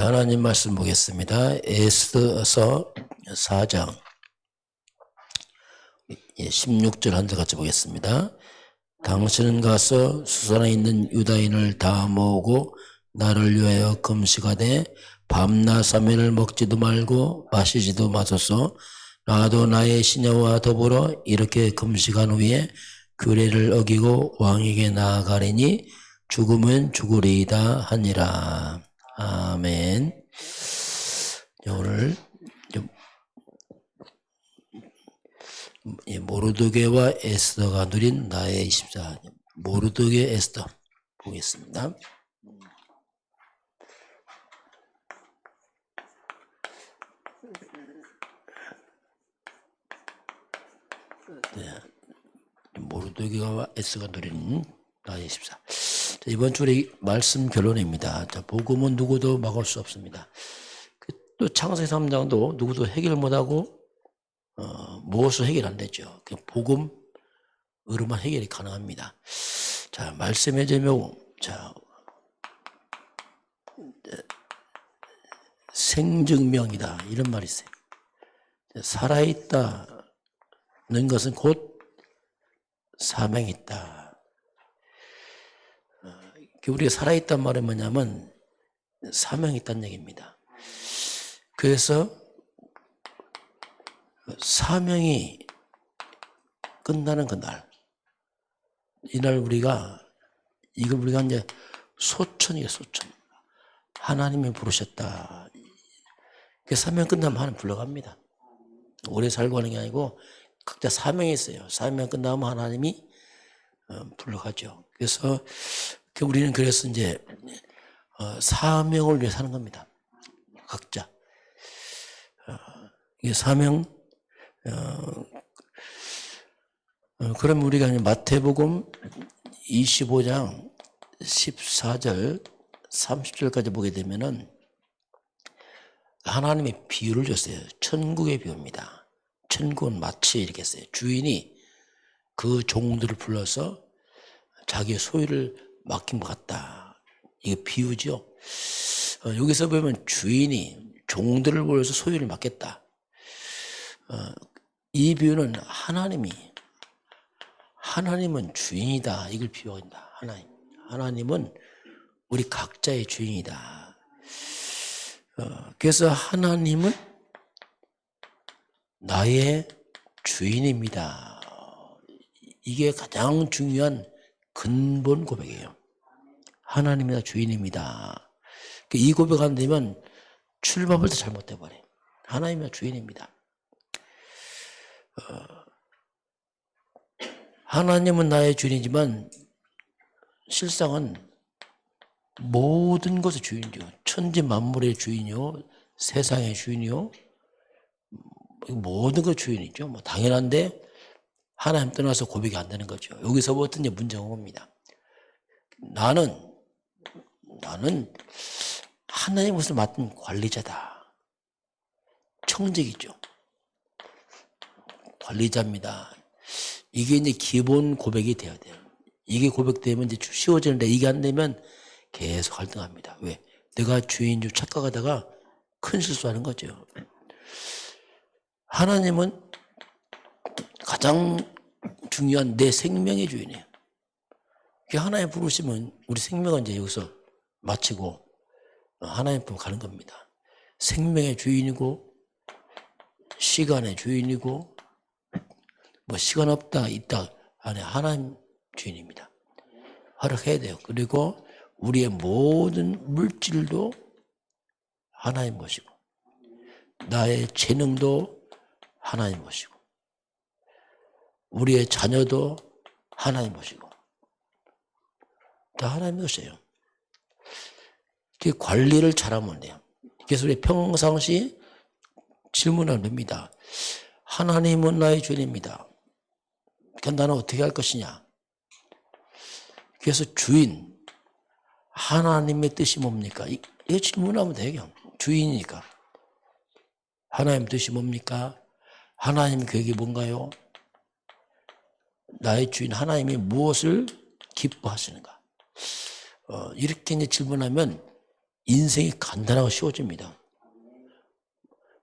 하나님 말씀 보겠습니다. 에스더서 4장 16절 한 절 같이 보겠습니다. 당신은 가서 수산에 있는 유다인을 다 모으고 나를 위하여 금식하되 밤낮 3일을 먹지도 말고 마시지도 마소서. 나도 나의 시녀와 더불어 이렇게 금식한 후에 규례를 어기고 왕에게 나아가리니 죽으면 죽으리이다 하니라. 아멘. 오늘 모르드게와 에스더가 누린 나의 24년 모르드게 에스더 보겠습니다. 네. 모르드게와 에스더가 누린 나의 24. 이번 주의 말씀 결론입니다. 자, 복음은 누구도 막을 수 없습니다. 또 창세기 3장도 누구도 해결 못하고 무엇을 해결 안 되죠. 복음으로만 해결이 가능합니다. 자, 말씀의 제목, 자, 생증명이다 이런 말이 있어요. 살아있다는 것은 곧 사명이 있다. 우리가 살아있단 말은 뭐냐면 사명이 있다는 얘기입니다. 그래서 사명이 끝나는 그날, 이날 우리가 이제 소천이에요, 소천. 하나님이 부르셨다. 그 사명 끝나면 하나님 불러갑니다. 오래 살고 하는 게 아니고 각자 사명이 있어요. 사명 끝나면 하나님이 불러가죠. 그래서 우리는 그래서 이제 사명을 위해 사는 겁니다. 각자. 이게 사명. 그럼 우리가 마태복음 25장 14절 30절까지 보게 되면은 하나님이 비유를 줬어요. 천국의 비유입니다. 천국은 마치 이렇게 했어요. 주인이 그 종들을 불러서 자기의 소유를 맡긴 것 같다. 이게 비유죠. 여기서 보면 주인이 종들을 불러서 소유를 맡겠다. 이 비유는 하나님은 주인이다. 이걸 비유한다. 하나님은 우리 각자의 주인이다. 그래서 하나님은 나의 주인입니다. 이게 가장 중요한 근본 고백이에요. 하나님이 나 주인입니다. 이 고백 안 되면 출발부터 잘못돼버려요. 하나님이 주인입니다. 하나님은 나의 주인이지만 실상은 모든 것의 주인이죠. 천지 만물의 주인이요, 세상의 주인이요, 모든 것 주인이죠. 뭐 당연한데 하나님 떠나서 고백이 안 되는 거죠. 여기서부터 이제 문제가 옵니다. 나는 하나님의 것을 맡은 관리자다. 청직이죠. 관리자입니다. 이게 이제 기본 고백이 돼야 돼요. 이게 고백되면 이제 쉬워지는데 이게 안 되면 계속 갈등합니다. 왜? 내가 주인 줄 착각하다가 큰 실수하는 거죠. 하나님은 가장 중요한 내 생명의 주인이에요. 하나님 부르시면 우리 생명은 이제 여기서 마치고 하나님 품 가는 겁니다. 생명의 주인이고 시간의 주인이고 뭐 시간 없다 있다 안에 하나님 주인입니다. 허락해야 돼요. 그리고 우리의 모든 물질도 하나님 것이고 나의 재능도 하나님 것이고 우리의 자녀도 하나님 것이고 다 하나님 것이에요. 관리를 잘하면 돼요. 그래서 우리 평상시 질문을 합니다. 하나님은 나의 주인입니다. 그럼 나는 어떻게 할 것이냐? 그래서 주인, 하나님의 뜻이 뭡니까? 이거 질문하면 돼요. 주인이니까. 하나님 뜻이 뭡니까? 하나님 계획이 뭔가요? 나의 주인 하나님이 무엇을 기뻐하시는가? 이렇게 이제 질문하면 인생이 간단하고 쉬워집니다.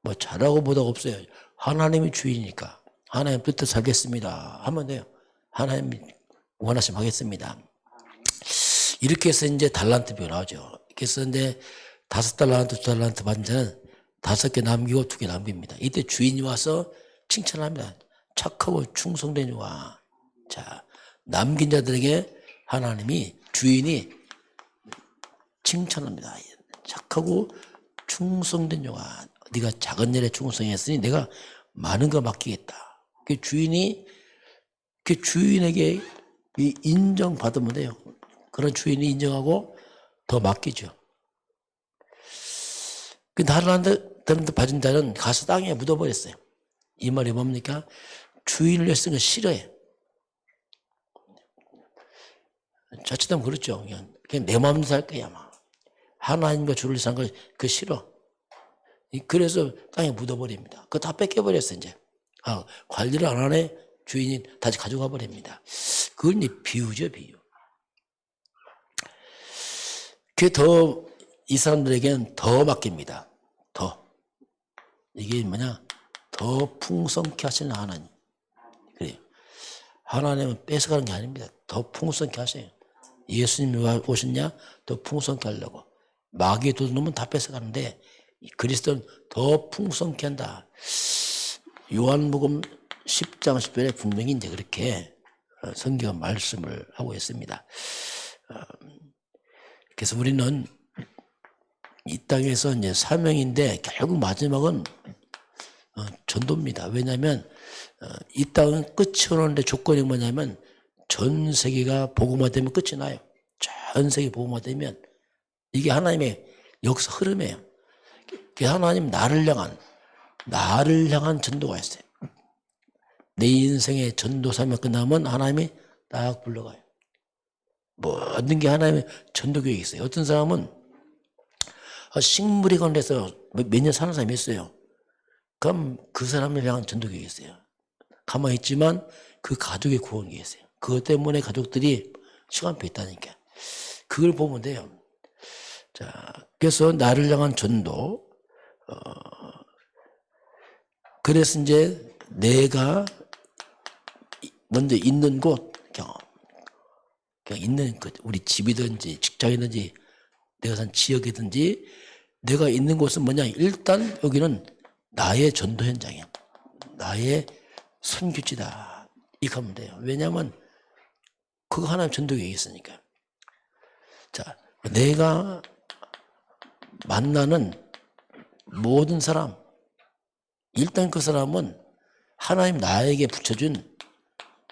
뭐 잘하고 못하고 없어요. 하나님이 주인이니까 하나님 뜻대로 살겠습니다 하면 돼요. 하나님 원하시면 하겠습니다. 이렇게 해서 이제 달란트비가 나오죠. 그래서 이제 5달란트, 2달란트 받은 자는 5개 남기고 2개 남깁니다. 이때 주인이 와서 칭찬합니다. 착하고 충성된 자와. 자, 남긴 자들에게 하나님이 주인이 칭찬합니다. 착하고 충성된 자와. 네가 작은 일에 충성했으니 내가 많은 거 맡기겠다. 그 주인이 그 주인에게 인정받으면 돼요. 그런 주인이 인정하고 더 맡기죠. 그 다른 데 받은 자는 가서 땅에 묻어버렸어요. 이 말이 뭡니까? 주인을 위해 쓰는 거 싫어해. 자칫하면 그렇죠. 그냥 내 마음대로 살 거야. 막. 하나님과 주를 사는 거 그거 싫어. 그래서 땅에 묻어버립니다. 그거 다 뺏겨버렸어 이제. 관리를 안 하네. 주인이 다시 가져가 버립니다. 그건 이제 비유죠, 비유. 그게 더 이 사람들에게는 더 맡깁니다. 더. 이게 뭐냐? 더 풍성케 하시는 하나님. 그래요. 하나님은 뺏어가는 게 아닙니다. 더 풍성케 하세요. 예수님이 오셨냐? 더 풍성케 하려고. 마귀의 도둑놈은 다 뺏어가는데 그리스도는 더 풍성케 한다. 요한복음 10장 10절에 분명히 이제 그렇게 성경 말씀을 하고 있습니다. 그래서 우리는 이 땅에서 이제 사명인데 결국 마지막은 전도입니다. 왜냐하면 이 땅은 끝이 오는데 조건이 뭐냐면 전 세계가 복음화되면 끝이 나요. 전 세계 복음화되면 이게 하나님의 역사 흐름이에요. 하나님 나를 향한 전도가 있어요. 내 인생의 전도 사명 끝나면 하나님이 딱 불러가요. 모든 게 하나님의 전도 계획이 있어요. 어떤 사람은 식물에 관해서 몇 년 사는 사람이 있어요. 그럼 그 사람을 향한 전도 계획이 있어요. 가만히 있지만 그 가족의 구원이 있어요. 그것 때문에 가족들이 시간표 있다니까. 그걸 보면 돼요. 자, 그래서 나를 향한 전도. 그래서 이제 내가 먼저 있는 곳, 그냥 있는 것, 우리 집이든지 직장이든지 내가 산 지역이든지 내가 있는 곳은 뭐냐? 일단 여기는 나의 전도 현장이야. 나의 선교지다. 이렇게 하면 돼요. 왜냐하면 그거 하나님 전도 계획이 있으니까. 자, 내가 만나는 모든 사람, 일단 그 사람은 하나님 나에게 붙여준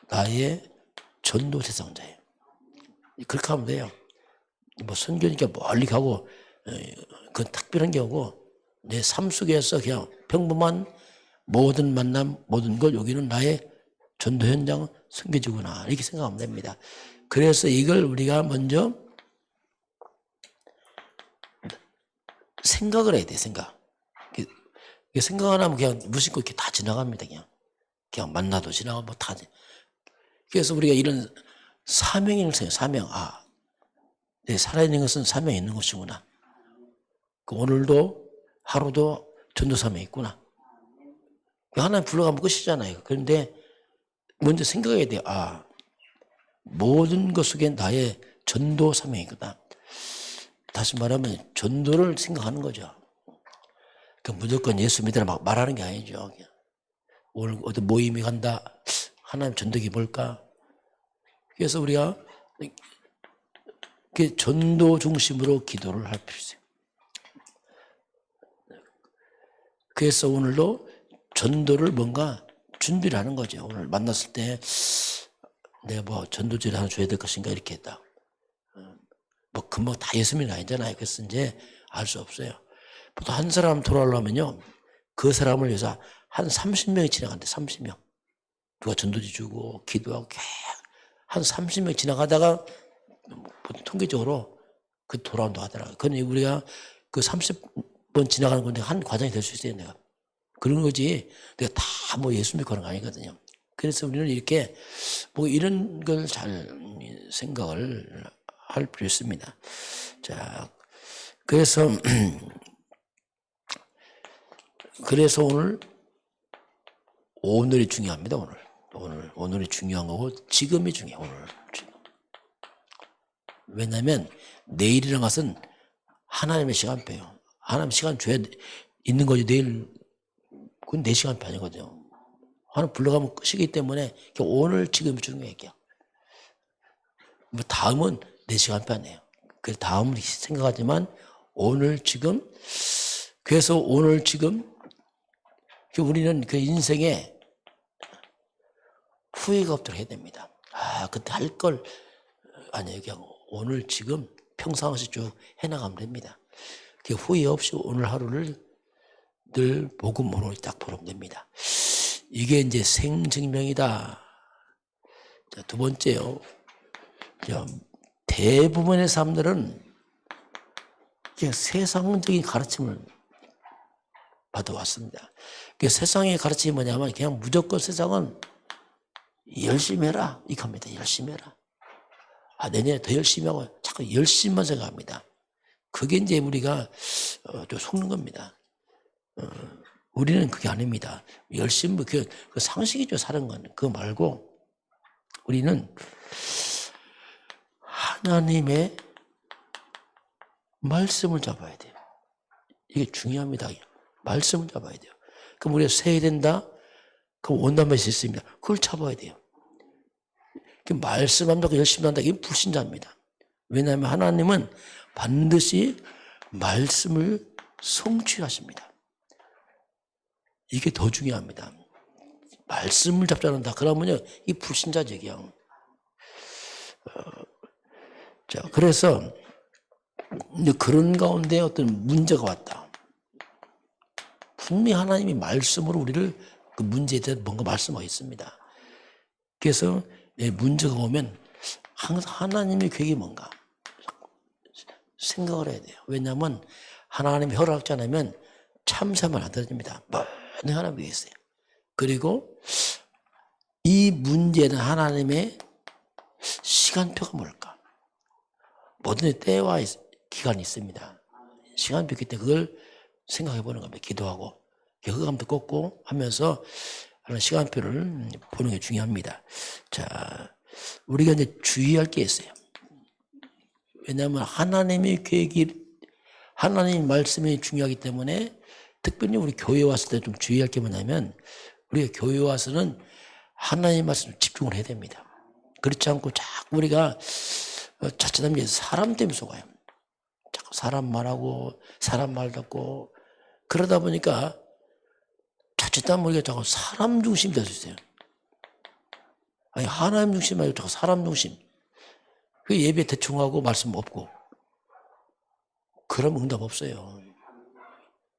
나의 전도 대상자예요. 그렇게 하면 돼요. 뭐 선교니까 멀리 가고 그건 특별한 경우고 내 삶 속에서 그냥 평범한 모든 만남, 모든 걸 여기는 나의 전도 현장 선교지구나 이렇게 생각하면 됩니다. 그래서 이걸 우리가 먼저 생각을 해야 돼. 생각 안 하면 그냥 무심코 이렇게 다 지나갑니다. 그냥 만나도 지나가고 뭐 다. 그래서 우리가 이런 사명을 써요. 사명. 내 살아있는 것은 사명이 있는 것이구나. 오늘도 하루도 전도 사명이 있구나. 하나님 불러가면 끝이잖아요. 그런데 먼저 생각해야 돼요. 모든 것 속에 나의 전도 사명이 있구나. 다시 말하면 전도를 생각하는 거죠. 무조건 예수 믿으라 막 말하는 게 아니죠. 오늘 어디 모임이 간다. 하나님 전도기 뭘까? 그래서 우리가 전도 중심으로 기도를 할 필요 있어요. 그래서 오늘도 전도를 뭔가 준비를 하는 거죠. 오늘 만났을 때 내가 뭐 전도지를 하나 줘야 될 것인가 이렇게 했다. 뭐 금방 다 예수님이 아니잖아요. 그래서 이제 알 수 없어요. 보통 한 사람 돌아오려면요. 그 사람을 위해서 한 30명이 지나간대. 30명. 누가 전도지 주고 기도하고 한 30명 지나가다가 보통 통계적으로 그 돌아온다 하더라고요. 그러니 우리가 그 30번 지나가는 건데 한 과정이 될 수 있어요. 내가. 그런 거지. 내가 다 뭐 예수 믿고 하는 거 아니거든요. 그래서 우리는 이렇게 뭐 이런 걸 잘 생각을 할 필요 있습니다. 자, 그래서 그래서 오늘이 중요합니다. 오늘이 중요한 거고 지금이 중요해요. 오늘. 왜냐하면 내일이라는 것은 하나님의 시간표예요. 하나님 시간 줘야 있는 거지. 내일 그건 내 시간표 아니거든요. 하나님 불러가면 끝이기 때문에 오늘 지금이 중요해요. 뭐 다음은 내 시간표 아니에요. 그 다음을 생각하지만 오늘 지금, 그래서 오늘 지금 우리는 그 인생에 후회가 없도록 해야 됩니다. 그때 할 걸 아니에요. 그냥 오늘 지금 평상시 쭉 해나가면 됩니다. 후회 없이 오늘 하루를 늘 복음으로 딱 보면 됩니다. 이게 이제 생증명이다. 자, 두 번째요. 대부분의 사람들은 그냥 세상적인 가르침을 받아왔습니다. 세상의 가르침이 뭐냐면 그냥 무조건 세상은 열심히 해라 이렇게 합니다. 열심히 해라. 내년에 더 열심히 하고 자꾸 열심히만 생각합니다. 그게 이제 우리가 좀 속는 겁니다. 우리는 그게 아닙니다. 열심히 그 상식이죠. 사는 건. 그거 말고 우리는 하나님의 말씀을 잡아야 돼요. 이게 중요합니다. 말씀을 잡아야 돼요. 그럼 우리가 세야 된다? 그럼 원단만 있습니다. 그걸 잡아야 돼요. 말씀한다고 열심히 한다. 이게 불신자입니다. 왜냐하면 하나님은 반드시 말씀을 성취하십니다. 이게 더 중요합니다. 말씀을 잡지 않는다. 그러면요, 이 불신자죠, 그냥. 자, 그래서 그런 가운데 어떤 문제가 왔다. 분명히 하나님이 말씀으로 우리를 그 문제에 대해서 뭔가 말씀하고 있습니다. 그래서 문제가 오면 항상 하나님의 계획이 뭔가 생각을 해야 돼요. 왜냐하면 하나님이 허락하지 않으면 참사만 안 떨어집니다. 많이 하나님 계획이 있어요. 그리고 이 문제는 하나님의 시간표가 뭘까? 모든 때와 기간이 있습니다. 시간표 있기 때문에 그걸 생각해 보는 겁니다. 기도하고 흑암도 꺾고 하면서 하는 시간표를 보는 게 중요합니다. 자, 우리가 이제 주의할 게 있어요. 왜냐하면 하나님의 계획이, 하나님 말씀이 중요하기 때문에 특별히 우리 교회 왔을 때 좀 주의할 게 뭐냐면 우리가 교회 와서는 하나님 말씀에 집중을 해야 됩니다. 그렇지 않고 자꾸 우리가 자칫하면 사람 때문에 속아요. 자꾸 사람 말하고 사람 말 듣고 그러다 보니까 자칫하면 우리가 자꾸 사람 중심이 될 수 있어요. 아니 하나님 중심 말고 자꾸 사람 중심. 그 예배 대충 하고 말씀 없고 그럼 응답 없어요.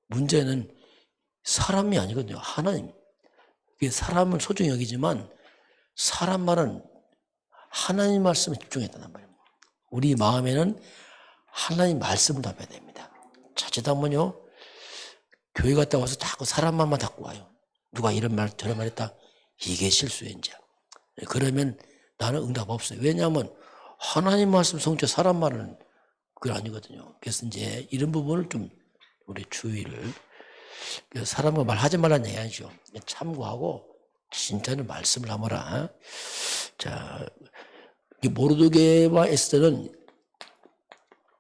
문제는 사람이 아니거든요. 하나님. 사람을 소중히 여기지만 사람 말은 하나님 말씀에 집중했다는 말이에요. 우리 마음에는 하나님 말씀을 담아야 됩니다. 자칫하면요 교회 갔다 와서 자꾸 사람 말만 듣고 와요. 누가 이런 말 저런 말 했다. 이게 실수예요 이제. 그러면 나는 응답 없어요. 왜냐하면 하나님 말씀 성취 사람 말은 그건 아니거든요. 그래서 이제 이런 부분을 좀 우리 주의를 사람과 말하지 말라는 얘기 아니죠. 참고하고 진짜는 말씀을 하거라. 자, 모르드게와 에스더는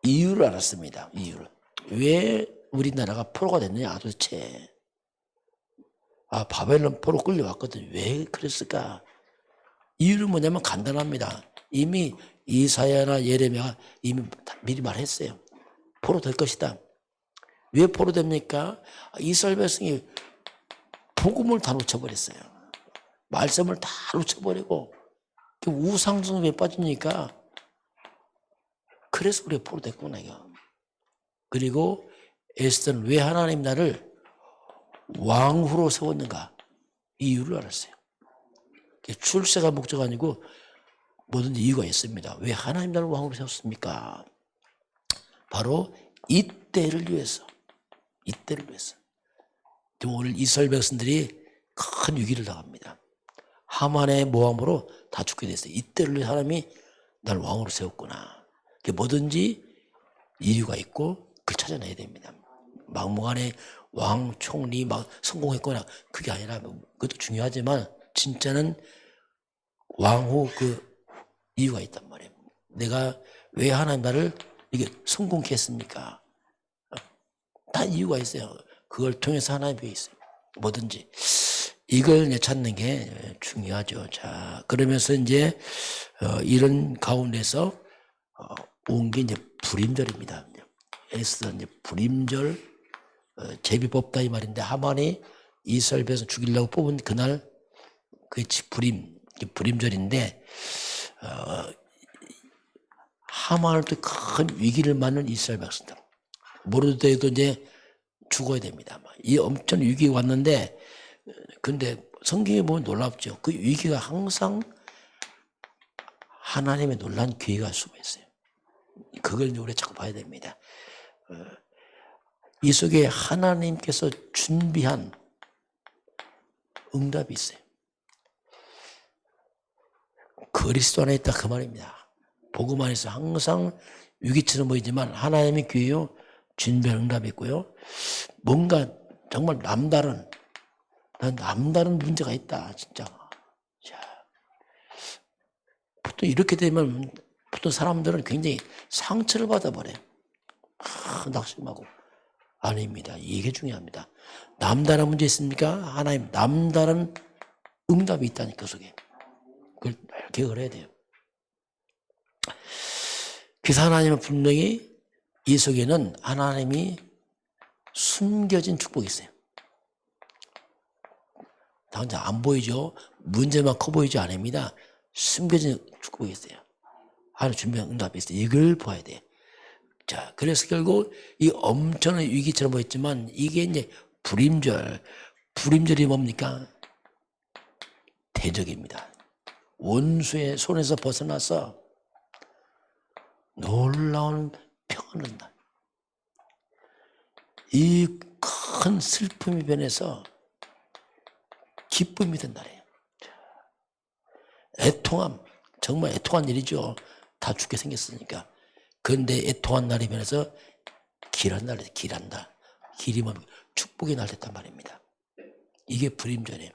이유를 알았습니다. 이유를. 왜 우리나라가 포로가 됐느냐 도대체. 바벨론 포로 끌려왔거든. 왜 그랬을까? 이유는 뭐냐면 간단합니다. 이미 이사야나 예레미야가 이미 미리 말했어요. 포로 될 것이다. 왜 포로 됩니까? 이스라엘 백성이 복음을 다 놓쳐버렸어요. 말씀을 다 놓쳐버리고 우상숭배에 빠지니까 그래서 우리가 포로 됐구나. 이거. 그리고 에스더는 왜 하나님 나를 왕후로 세웠는가? 이유를 알았어요. 출세가 목적 아니고 모든 이유가 있습니다. 왜 하나님 나를 왕으로 세웠습니까? 바로 이때를 위해서. 이때를 위해서. 오늘 이스라엘 백성들이 큰 위기를 당합니다. 하만의 모함으로 다 죽게 됐어요. 이때를 위해 하나님이 날 왕으로 세웠구나. 뭐든지 이유가 있고 그걸 찾아내야 됩니다. 막무가내 왕, 총리 막 성공했거나 그게 아니라 그것도 중요하지만 진짜는 왕후 그 이유가 있단 말이에요. 내가 왜 하나님 나를 이게 성공케 했습니까? 다 이유가 있어요. 그걸 통해서 하나님이 있어요. 뭐든지. 이걸 이제 찾는 게 중요하죠. 자, 그러면서 이제 이런 가운데서 온 게 이제 불임절입니다. 에스더 이제 불임절 제비 뽑다 이 말인데 하만이 이스라엘 백성 죽이려고 뽑은 그날 그 불임절인데 하만을 또 큰 위기를 맞는 이스라엘 백성들 모르드에도 이제 죽어야 됩니다. 이 엄청 위기가 왔는데 근데 성경에 보면 놀랍죠. 그 위기가 항상 하나님의 놀란 기회가 수고했어요. 그걸 우리가 자꾸 봐야 됩니다. 이 속에 하나님께서 준비한 응답이 있어요. 그리스도 안에 있다 그 말입니다. 복음 안에서 항상 위기처럼 보이지만 하나님의 기회요 준비한 응답이 있고요. 뭔가 정말 남다른 문제가 있다 진짜. 자, 보통 이렇게 되면 보통 사람들은 굉장히 상처를 받아버려요. 낙심하고. 아닙니다. 이게 중요합니다. 남다른 문제 있습니까? 하나님 남다른 응답이 있다니까 그 속에. 그걸 기억을 해야 돼요. 그래서 하나님은 분명히 이 속에는 하나님이 숨겨진 축복이 있어요. 당장 안 보이죠. 문제만 커 보이지 않습니다. 숨겨진 축복이 있어요. 하나님 준비한 응답이 있어요. 이걸 봐야 돼요. 자, 그래서 결국 이 엄청난 위기처럼 보였지만 이게 이제 불임절이 뭡니까? 대적입니다. 원수의 손에서 벗어나서 놀라운 평안한 날. 이 큰 슬픔이 변해서 기쁨이 된 날이에요. 애통함, 정말 애통한 일이죠. 다 죽게 생겼으니까. 그런데 애통한 날이 변해서 길한 날, 길한 날. 길이 뭡니까? 축복의 날 됐단 말입니다. 이게 불임절이에요.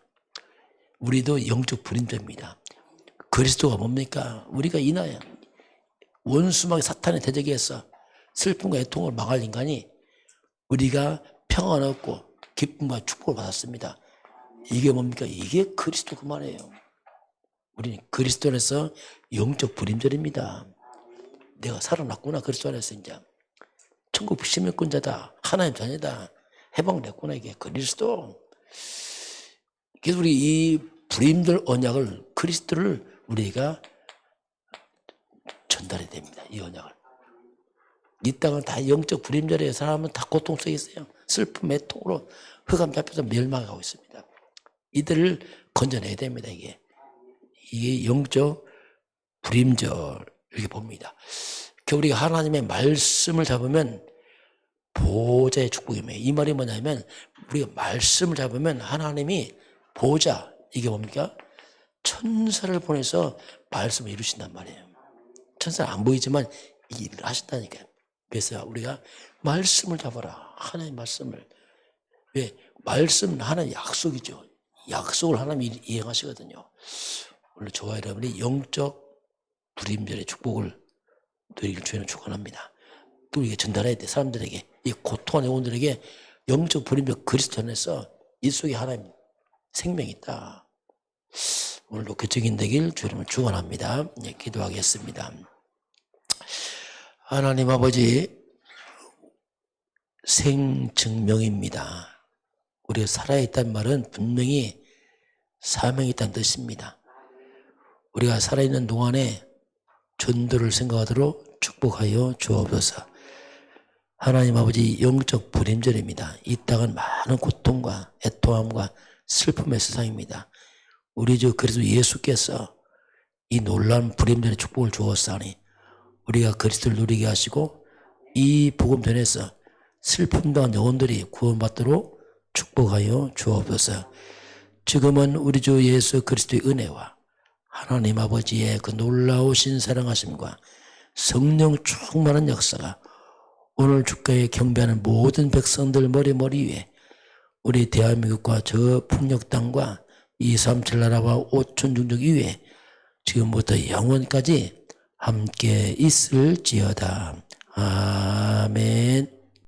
우리도 영적 불임절입니다. 그리스도가 뭡니까? 우리가 인하여 원수막이 사탄의 대적에서 슬픔과 애통을 망할 인간이 우리가 평안 얻고 기쁨과 축복을 받았습니다. 이게 뭡니까? 이게 그리스도 그 말이에요. 우리는 그리스도 안에서 영적 불임절입니다. 내가 살아났구나. 그리스도 안에서 이제 천국 시민권자다. 하나님 자녀다. 해방됐구나. 이게 그리스도. 그래서 우리 이 불임절 언약을 그리스도를 우리가 전달해야 됩니다. 이 언약을. 이 땅은 다 영적 불임절이에요. 사람은 다 고통 속에 있어요. 슬픔, 애통으로 흑암 잡혀서 멸망하고 있습니다. 이들을 건져내야 됩니다. 이게 영적 불임절 이렇게 봅니다. 우리가 하나님의 말씀을 잡으면 보좌의 축복이며 이 말이 뭐냐면 우리가 말씀을 잡으면 하나님이 보좌 이게 뭡니까? 천사를 보내서 말씀을 이루신단 말이에요. 천사는 안 보이지만 이 일을 하신다니까요. 그래서 우리가 말씀을 잡아라. 하나님의 말씀을. 왜? 말씀은 하나님의 약속이죠. 약속을 하나님이 이행하시거든요. 오늘 저와 여러분이 영적 불임절의 축복을 누리길 주의는 축원합니다. 또 이게 전달해야 돼. 사람들에게 이 고통한 영혼들에게 영적 불임절 그리스도 안에서 이 속에 하나님 생명이 있다. 오늘도 그 증인 되길 주님을 축원합니다. 네, 기도하겠습니다. 하나님 아버지 생증명입니다. 우리가 살아있다는 말은 분명히 사명이 있다는 뜻입니다. 우리가 살아있는 동안에 전도를 생각하도록 축복하여 주옵소서. 하나님 아버지 영적 불임절입니다. 이 땅은 많은 고통과 애통함과 슬픔의 세상입니다. 우리 주 그리스도 예수께서 이 놀라운 불임절의 축복을 주었사오니 우리가 그리스도를 누리게 하시고 이 복음 전에서 슬픔 당한 영혼들이 구원받도록 축복하여 주옵소서. 지금은 우리 주 예수 그리스도의 은혜와 하나님 아버지의 그 놀라우신 사랑하심과 성령 충만한 역사가 오늘 주가에 경배하는 모든 백성들 머리 위에 우리 대한민국과 저 풍력땅과 237 나라와 5천 중적 위에 지금부터 영원까지 함께 있을지어다. 아멘.